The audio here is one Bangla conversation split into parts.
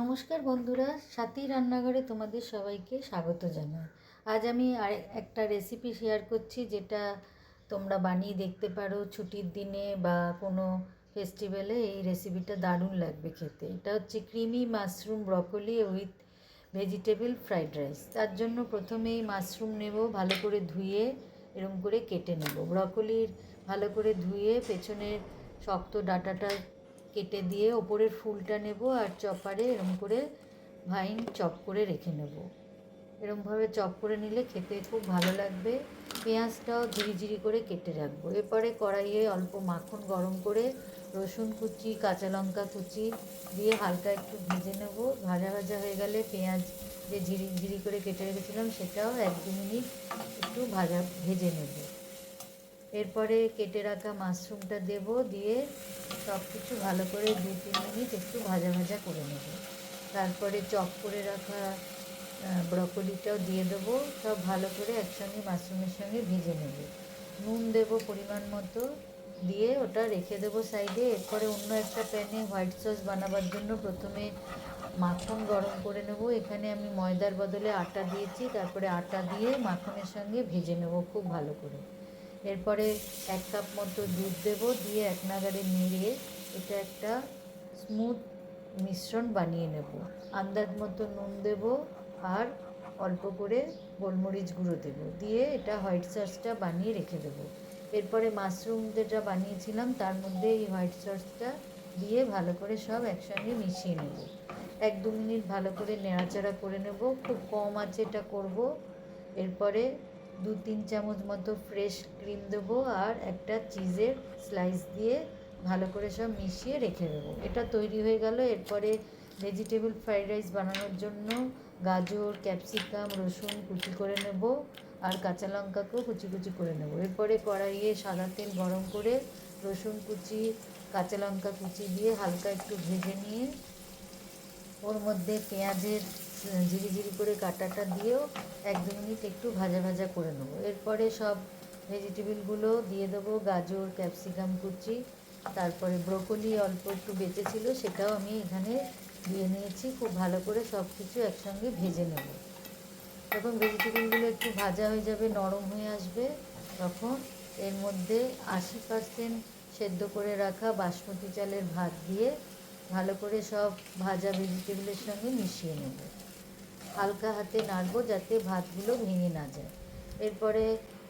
নমস্কার বন্ধুরা, সাথী রান্নাঘরে তোমাদের সবাইকে স্বাগত জানাই। আজ আমি একটা রেসিপি শেয়ার করছি, যেটা তোমরা বানিয়ে দেখতে পারো ছুটির দিনে বা কোনো ফেস্টিভ্যালে। এই রেসিপিটা দারুণ লাগবে খেতে। এটা হচ্ছে creamy mushroom broccoli with vegetable fried rice. তার জন্য প্রথমেই মাশরুম নেব, ভালো করে ধুয়ে এরম করে কেটে নেব। ব্রকলির ভালো করে ধুয়ে পেছনের শক্ত ডাঁটাটা কেটে দিয়ে ওপরের ফুলটা নেব, আর চপারে এরম করে ভাইন চপ করে রেখে নেব। এরমভাবে চপ করে নিলে খেতে খুব ভালো লাগবে। পেঁয়াজটাও ঝিরিঝিরি করে কেটে রাখবো। এরপরে কড়াইয়ে অল্প মাখন গরম করে রসুন কুচি, কাঁচা লঙ্কা কুচি দিয়ে হালকা একটু ভেজে নেব। ভাজা ভাজা হয়ে গেলে পেঁয়াজ যে ঝিরি করে কেটে রেখেছিলাম সেটাও 1-2 মিনিট একটু ভেজে নেব। এরপরে কেটে রাখা মাশরুমটা দেব, দিয়ে সব কিছু ভালো করে 2-3 মিনিট একটু ভাজা ভাজা করে নেব। তারপরে চপ করে রাখা ব্রকলিটাও দিয়ে দেবো। সব ভালো করে একসঙ্গে মাশরুমের সঙ্গে ভেজে নেব। নুন দেব পরিমাণ মতো, দিয়ে ওটা রেখে দেবো সাইডে। এরপরে অন্য একটা প্যানে হোয়াইট সস বানাবার জন্য প্রথমে মাখন গরম করে নেব। এখানে আমি ময়দার বদলে আটা দিয়েছি। তারপরে আটা দিয়ে মাখনের সঙ্গে ভেজে নেব খুব ভালো করে। এরপরে 1 কাপ মতো দুধ দেব, দিয়ে এক নাগাড়ে নেড়ে এটা একটা স্মুথ মিশ্রণ বানিয়ে নেব। আন্দাজ মতো নুন দেব, আর অল্প করে গোলমরিচ গুঁড়ো দেব, দিয়ে এটা হোয়াইট সসটা বানিয়ে রেখে দেবো। এরপরে মাশরুম যেটা বানিয়েছিলাম তার মধ্যে এই হোয়াইট সসটা দিয়ে ভালো করে সব একসঙ্গে মিশিয়ে নেব। 1-2 মিনিট ভালো করে নেড়াচাড়া করে নেব, খুব কম আঁচে এটা করব। এরপরে 2-3 চামচ মতো ফ্রেশ ক্রিম দেবো, আর একটা চিজের স্লাইস দিয়ে ভালো করে সব মিশিয়ে রেখে দেবো। এটা তৈরি হয়ে গেল। এরপরে ভেজিটেবল ফ্রাইড রাইস বানানোর জন্য গাজর, ক্যাপসিকাম, রসুন কুচি করে নেব, আর কাঁচা লঙ্কাকেও কুচি কুচি করে নেব। এরপরে কড়াইয়ে সাদা তেল গরম করে রসুন কুচি, কাঁচা লঙ্কা কুচি দিয়ে হালকা একটু ভেজে নিয়ে ওর মধ্যে পেঁয়াজের ঝিরি করে কাটাটা দিয়েও 1-2 মিনিট একটু ভাজা ভাজা করে নেবো। এরপরে সব ভেজিটেবলগুলো দিয়ে দেবো, গাজর, ক্যাপসিকাম কুচি, তারপরে ব্রোকলি অল্প একটু বেঁচে ছিল সেটাও আমি এখানে দিয়ে নিয়েছি। খুব ভালো করে সব কিছু একসঙ্গে ভেজে নেব। যখন ভেজিটেবলগুলো একটু ভাজা হয়ে যাবে, নরম হয়ে আসবে, তখন এর মধ্যে 80% সেদ্ধ করে রাখা বাসমতি চালের ভাত দিয়ে ভালো করে সব ভাজা ভেজিটেবলের সঙ্গে মিশিয়ে নেব। হালকা হাতে নাড়বো যাতে ভাতগুলো ভেঙে না যায়। এরপরে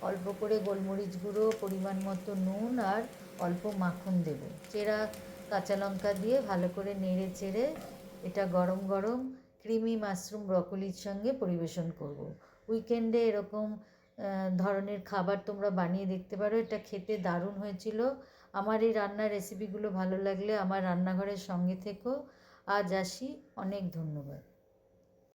অল্প করে গোলমরিচ গুঁড়ো, পরিমাণ মতো নুন, আর অল্প মাখন দেব। চেরা কাঁচা লঙ্কা দিয়ে ভালো করে নেড়ে চেড়ে এটা গরম গরম ক্রিমি মাশরুম ব্রকলির সঙ্গে পরিবেশন করব। উইকেন্ডে এরকম ধরনের খাবার তোমরা বানিয়ে দেখতে পারো। এটা খেতে দারুণ হয়েছিল। আমার এই রান্নার রেসিপিগুলো ভালো লাগলে আমার রান্নাঘরের সঙ্গে থেকো। আজ আসি, অনেক ধন্যবাদ।